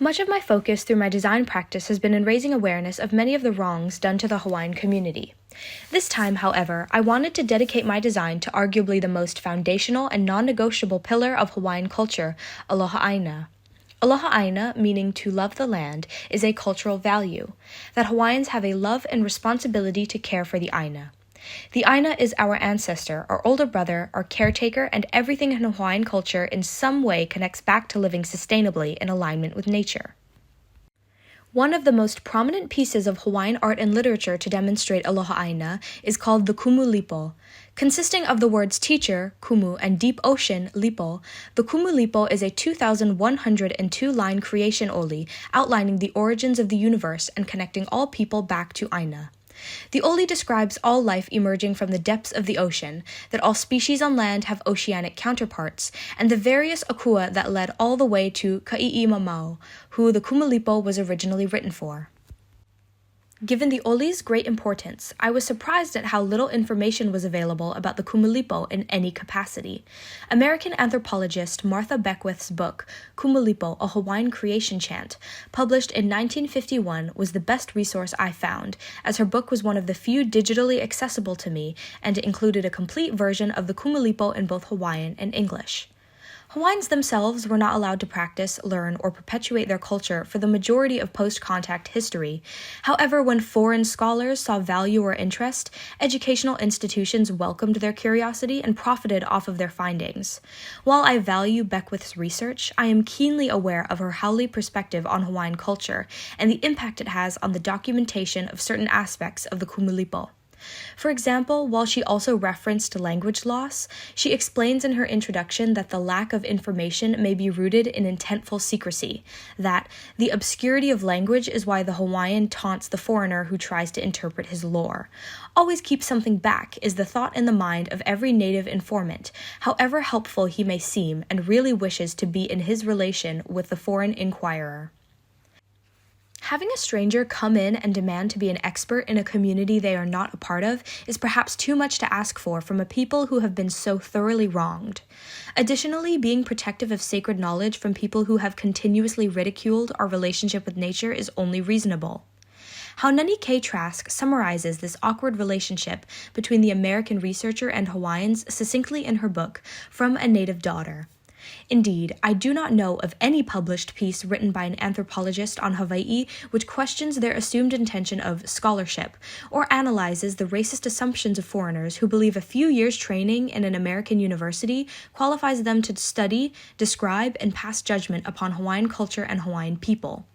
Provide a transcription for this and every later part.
Much of my focus through my design practice has been in raising awareness of many of the wrongs done to the Hawaiian community. This time, however, I wanted to dedicate my design to arguably the most foundational and non-negotiable pillar of Hawaiian culture, aloha aina. Aloha aina, meaning to love the land, is a cultural value, that Hawaiians have a love and responsibility to care for the aina. The aina is our ancestor, our older brother, our caretaker, and everything in Hawaiian culture in some way connects back to living sustainably in alignment with nature. One of the most prominent pieces of Hawaiian art and literature to demonstrate aloha aina is called the Kumu Lipo. Consisting of the words teacher, kumu, and deep ocean, lipo, the Kumu Lipo is a 2,102-line creation oli outlining the origins of the universe and connecting all people back to aina. The oli describes all life emerging from the depths of the ocean, that all species on land have oceanic counterparts, and the various akua that led all the way to Ka'i'imamau, who the Kumu Lipo was originally written for. Given the oli's great importance, I was surprised at how little information was available about the Kumu Lipo in any capacity. American anthropologist Martha Beckwith's book, Kumu Lipo, A Hawaiian Creation Chant, published in 1951, was the best resource I found, as her book was one of the few digitally accessible to me, and it included a complete version of the Kumu Lipo in both Hawaiian and English. Hawaiians themselves were not allowed to practice, learn, or perpetuate their culture for the majority of post-contact history. However, when foreign scholars saw value or interest, educational institutions welcomed their curiosity and profited off of their findings. While I value Beckwith's research, I am keenly aware of her haole perspective on Hawaiian culture and the impact it has on the documentation of certain aspects of the Kumu Lipo. For example, while she also referenced language loss, she explains in her introduction that the lack of information may be rooted in intentful secrecy, that the obscurity of language is why the Hawaiian taunts the foreigner who tries to interpret his lore. Always keep something back is the thought in the mind of every native informant, however helpful he may seem and really wishes to be in his relation with the foreign inquirer. Having a stranger come in and demand to be an expert in a community they are not a part of is perhaps too much to ask for from a people who have been so thoroughly wronged. Additionally, being protective of sacred knowledge from people who have continuously ridiculed our relationship with nature is only reasonable. Haunani K. Trask summarizes this awkward relationship between the American researcher and Hawaiians succinctly in her book, From a Native Daughter. Indeed, I do not know of any published piece written by an anthropologist on Hawaii which questions their assumed intention of scholarship, or analyzes the racist assumptions of foreigners who believe a few years' training in an American university qualifies them to study, describe, and pass judgment upon Hawaiian culture and Hawaiian people.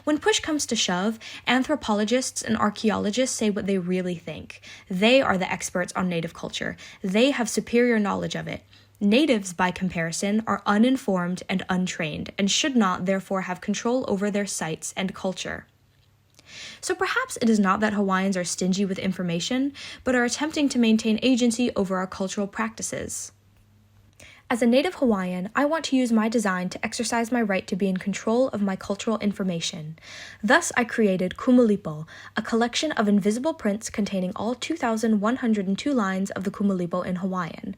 When push comes to shove, anthropologists and archaeologists say what they really think. They are the experts on native culture. They have superior knowledge of it. Natives, by comparison, are uninformed and untrained, and should not, therefore, have control over their sites and culture. So perhaps it is not that Hawaiians are stingy with information, but are attempting to maintain agency over our cultural practices. As a native Hawaiian, I want to use my design to exercise my right to be in control of my cultural information. Thus, I created Kumu Lipo, a collection of invisible prints containing all 2,102 lines of the Kumu Lipo in Hawaiian.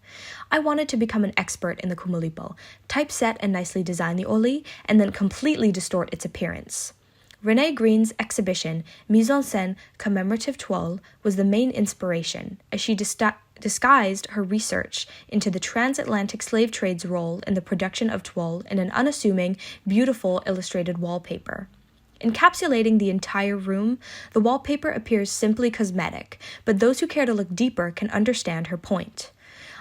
I wanted to become an expert in the Kumu Lipo, typeset and nicely design the oli, and then completely distort its appearance. Renee Green's exhibition, Mise en Scène Commemorative Toile, was the main inspiration, as she disguised her research into the transatlantic slave trade's role in the production of toile in an unassuming, beautiful illustrated wallpaper. Encapsulating the entire room, the wallpaper appears simply cosmetic, but those who care to look deeper can understand her point.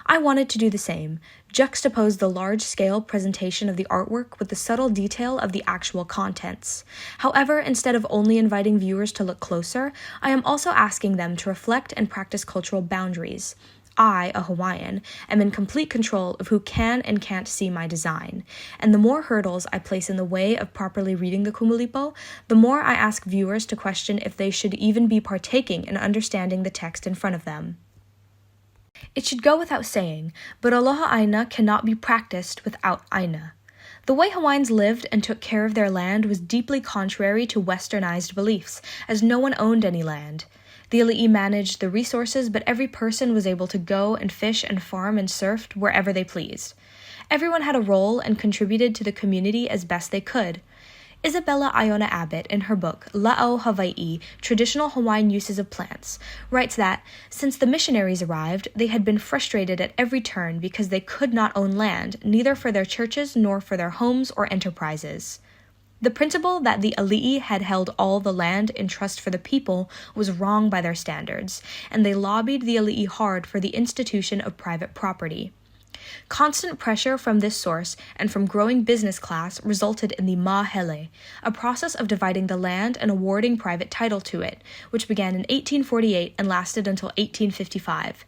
I wanted to do the same, juxtapose the large-scale presentation of the artwork with the subtle detail of the actual contents. However, instead of only inviting viewers to look closer, I am also asking them to reflect and practice cultural boundaries. I, a Hawaiian, am in complete control of who can and can't see my design, and the more hurdles I place in the way of properly reading the Kumu Lipo, the more I ask viewers to question if they should even be partaking in understanding the text in front of them. It should go without saying, but aloha aina cannot be practiced without aina. The way Hawaiians lived and took care of their land was deeply contrary to westernized beliefs, as no one owned any land. The ali'i managed the resources, but every person was able to go and fish and farm and surf wherever they pleased. Everyone had a role and contributed to the community as best they could. Isabella Iona Abbott, in her book La'o Hawaii, Traditional Hawaiian Uses of Plants, writes that, since the missionaries arrived, they had been frustrated at every turn because they could not own land, neither for their churches nor for their homes or enterprises. The principle that the Ali'i had held all the land in trust for the people was wrong by their standards, and they lobbied the Ali'i hard for the institution of private property. Constant pressure from this source and from growing business class resulted in the Mahele, a process of dividing the land and awarding private title to it, which began in 1848 and lasted until 1855.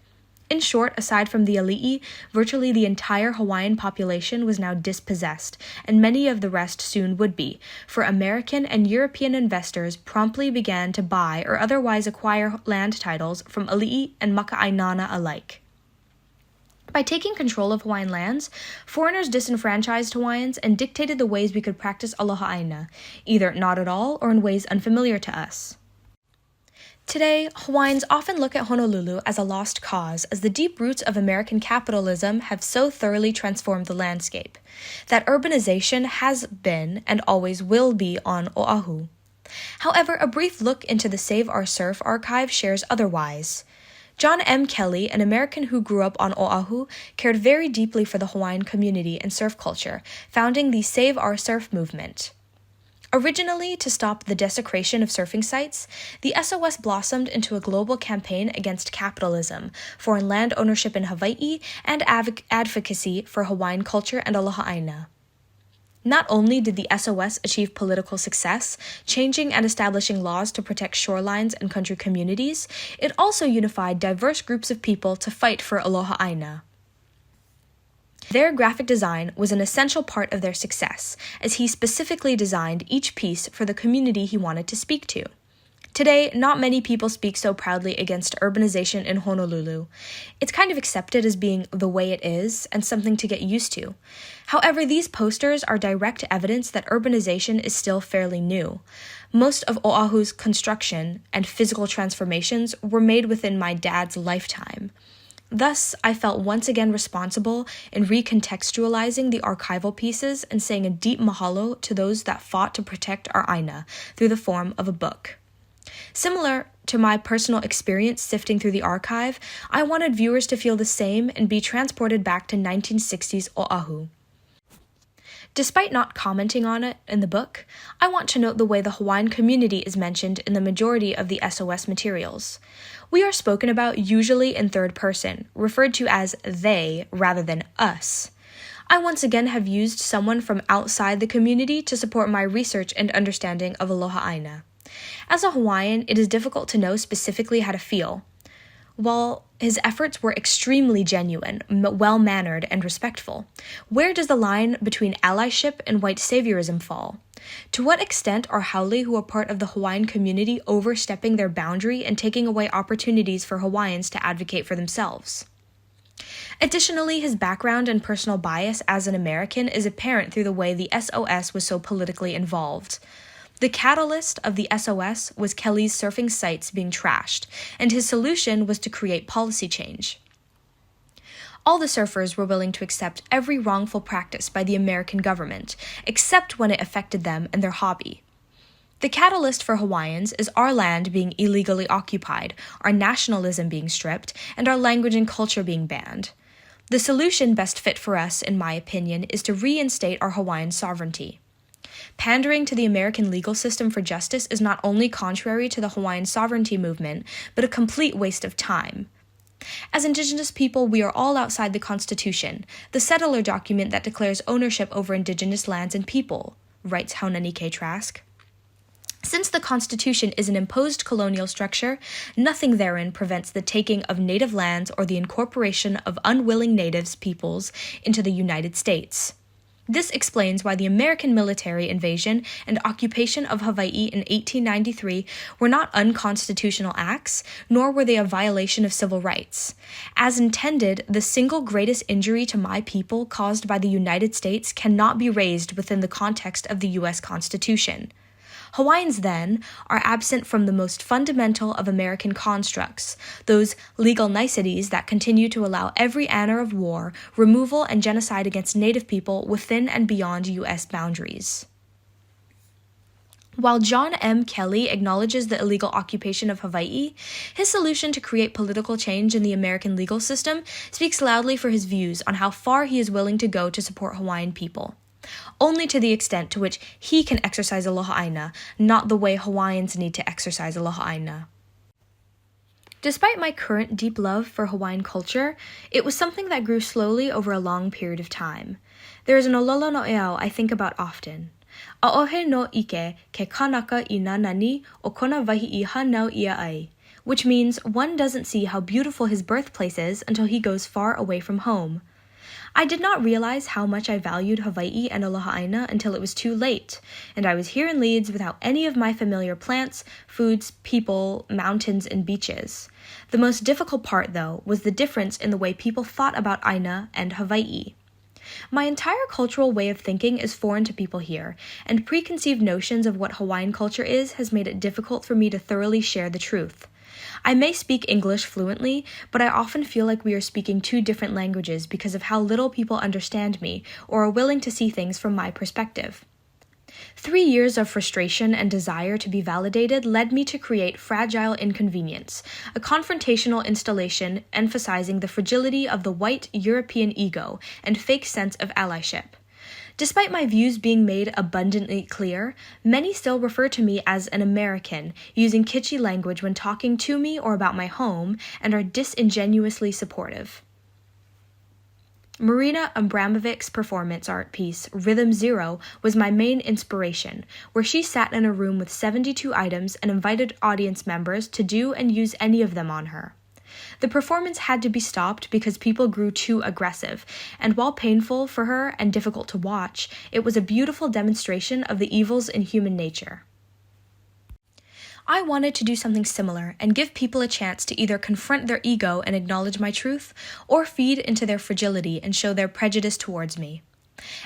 In short, aside from the Ali'i, virtually the entire Hawaiian population was now dispossessed, and many of the rest soon would be, for American and European investors promptly began to buy or otherwise acquire land titles from Ali'i and Maka'ainana alike. By taking control of Hawaiian lands, foreigners disenfranchised Hawaiians and dictated the ways we could practice aloha aina, either not at all or in ways unfamiliar to us. Today, Hawaiians often look at Honolulu as a lost cause, as the deep roots of American capitalism have so thoroughly transformed the landscape, that urbanization has been and always will be on Oahu. However, a brief look into the Save Our Surf archive shares otherwise. John M. Kelly, an American who grew up on Oahu, cared very deeply for the Hawaiian community and surf culture, founding the Save Our Surf movement. Originally to stop the desecration of surfing sites, the SOS blossomed into a global campaign against capitalism, foreign land ownership in Hawaii, and advocacy for Hawaiian culture and aloha aina. Not only did the SOS achieve political success, changing and establishing laws to protect shorelines and country communities, it also unified diverse groups of people to fight for aloha aina. Their graphic design was an essential part of their success, as he specifically designed each piece for the community he wanted to speak to. Today, not many people speak so proudly against urbanization in Honolulu. It's kind of accepted as being the way it is and something to get used to. However, these posters are direct evidence that urbanization is still fairly new. Most of Oahu's construction and physical transformations were made within my dad's lifetime. Thus, I felt once again responsible in recontextualizing the archival pieces and saying a deep mahalo to those that fought to protect our aina through the form of a book. Similar to my personal experience sifting through the archive, I wanted viewers to feel the same and be transported back to 1960s Oahu. Despite not commenting on it in the book, I want to note the way the Hawaiian community is mentioned in the majority of the SOS materials. We are spoken about usually in third person, referred to as they rather than us. I once again have used someone from outside the community to support my research and understanding of aloha aina. As a Hawaiian, it is difficult to know specifically how to feel. While his efforts were extremely genuine, well-mannered, and respectful, where does the line between allyship and white saviorism fall? To what extent are haole who are part of the Hawaiian community overstepping their boundary and taking away opportunities for Hawaiians to advocate for themselves? Additionally, his background and personal bias as an American is apparent through the way the SOS was so politically involved. The catalyst of the SOS was Kelly's surfing sites being trashed, and his solution was to create policy change. All the surfers were willing to accept every wrongful practice by the American government, except when it affected them and their hobby. The catalyst for Hawaiians is our land being illegally occupied, our nationalism being stripped, and our language and culture being banned. The solution best fit for us, in my opinion, is to reinstate our Hawaiian sovereignty. Pandering to the American legal system for justice is not only contrary to the Hawaiian sovereignty movement, but a complete waste of time. As Indigenous people, we are all outside the Constitution, the settler document that declares ownership over Indigenous lands and people, writes Haunani K. Trask. Since the Constitution is an imposed colonial structure, nothing therein prevents the taking of native lands or the incorporation of unwilling natives peoples into the United States. This explains why the American military invasion and occupation of Hawaii in 1893 were not unconstitutional acts, nor were they a violation of civil rights. As intended, the single greatest injury to my people caused by the United States cannot be raised within the context of the U.S. Constitution. Hawaiians, then, are absent from the most fundamental of American constructs, those legal niceties that continue to allow every manner of war, removal, and genocide against Native people within and beyond U.S. boundaries. While John M. Kelly acknowledges the illegal occupation of Hawaii, his solution to create political change in the American legal system speaks loudly for his views on how far he is willing to go to support Hawaiian people. Only to the extent to which he can exercise aloha aina, not the way Hawaiians need to exercise aloha aina. Despite my current deep love for Hawaiian culture, it was something that grew slowly over a long period of time. There is an ololo no eau I think about often. A'ohe no ike ke kanaka I nā nani o kona wahi I hanau ia ai, which means one doesn't see how beautiful his birthplace is until he goes far away from home. I did not realize how much I valued Hawaii and aloha aina until it was too late, and I was here in Leeds without any of my familiar plants, foods, people, mountains, and beaches. The most difficult part, though, was the difference in the way people thought about aina and Hawaii. My entire cultural way of thinking is foreign to people here, and preconceived notions of what Hawaiian culture is has made it difficult for me to thoroughly share the truth. I may speak English fluently, but I often feel like we are speaking two different languages because of how little people understand me or are willing to see things from my perspective. 3 years of frustration and desire to be validated led me to create Fragile Inconvenience, a confrontational installation emphasizing the fragility of the white European ego and fake sense of allyship. Despite my views being made abundantly clear, many still refer to me as an American, using kitschy language when talking to me or about my home, and are disingenuously supportive. Marina Abramovic's performance art piece, Rhythm Zero, was my main inspiration, where she sat in a room with 72 items and invited audience members to do and use any of them on her. The performance had to be stopped because people grew too aggressive, and while painful for her and difficult to watch, it was a beautiful demonstration of the evils in human nature. I wanted to do something similar and give people a chance to either confront their ego and acknowledge my truth, or feed into their fragility and show their prejudice towards me.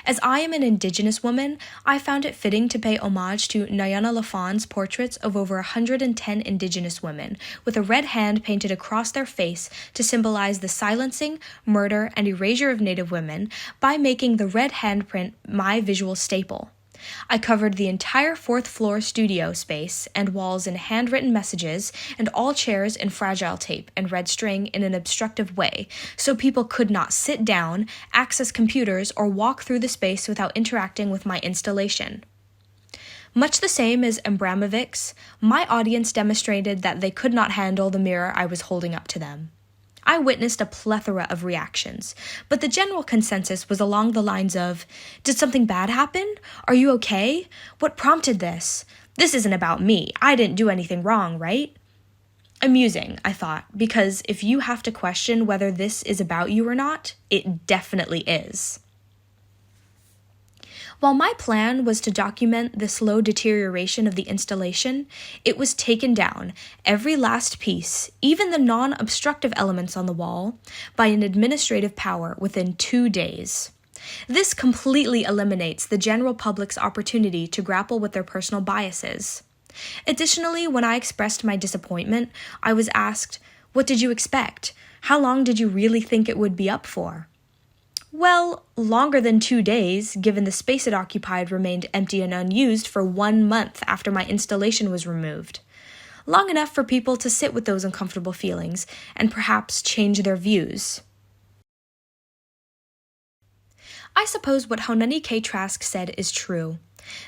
As I am an Indigenous woman, I found it fitting to pay homage to Nayana Lafon's portraits of over 110 Indigenous women, with a red hand painted across their face to symbolize the silencing, murder, and erasure of Native women by making the red handprint my visual staple. I covered the entire 4th floor studio space and walls in handwritten messages and all chairs in fragile tape and red string in an obstructive way, so people could not sit down, access computers, or walk through the space without interacting with my installation. Much the same as Abramovic's, my audience demonstrated that they could not handle the mirror I was holding up to them. I witnessed a plethora of reactions, but the general consensus was along the lines of, "Did something bad happen? Are you okay? What prompted this? This isn't about me. I didn't do anything wrong, right?" Amusing, I thought, because if you have to question whether this is about you or not, it definitely is. While my plan was to document the slow deterioration of the installation, it was taken down, every last piece, even the non-obstructive elements on the wall, by an administrative power within 2 days. This completely eliminates the general public's opportunity to grapple with their personal biases. Additionally, when I expressed my disappointment, I was asked, "What did you expect? How long did you really think it would be up for?" Well, longer than 2 days, given the space it occupied remained empty and unused for 1 month after my installation was removed. Long enough for people to sit with those uncomfortable feelings and perhaps change their views. I suppose what Haunani K. Trask said is true.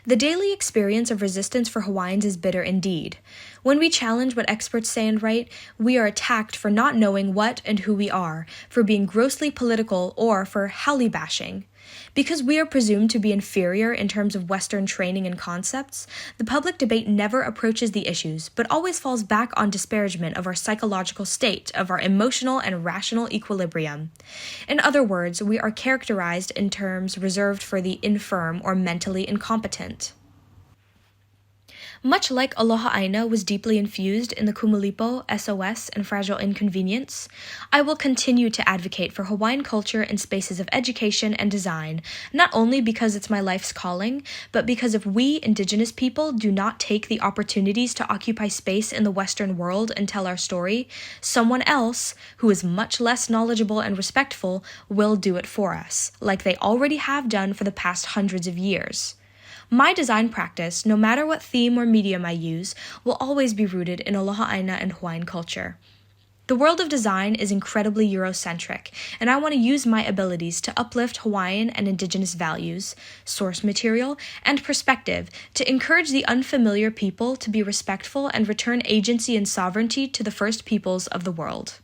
The daily experience of resistance for Hawaiians is bitter indeed. When we challenge what experts say and write, we are attacked for not knowing what and who we are, for being grossly political, or for haole bashing. Because we are presumed to be inferior in terms of Western training and concepts, the public debate never approaches the issues, but always falls back on disparagement of our psychological state, of our emotional and rational equilibrium. In other words, we are characterized in terms reserved for the infirm or mentally incompetent. Much like Aloha Aina was deeply infused in the Kumulipo, SOS, and Fragile Inconvenience, I will continue to advocate for Hawaiian culture in spaces of education and design, not only because it's my life's calling, but because if we Indigenous people do not take the opportunities to occupy space in the Western world and tell our story, someone else, who is much less knowledgeable and respectful, will do it for us, like they already have done for the past hundreds of years. My design practice, no matter what theme or medium I use, will always be rooted in Aloha Aina and Hawaiian culture. The world of design is incredibly Eurocentric, and I want to use my abilities to uplift Hawaiian and Indigenous values, source material, and perspective to encourage the unfamiliar people to be respectful and return agency and sovereignty to the first peoples of the world.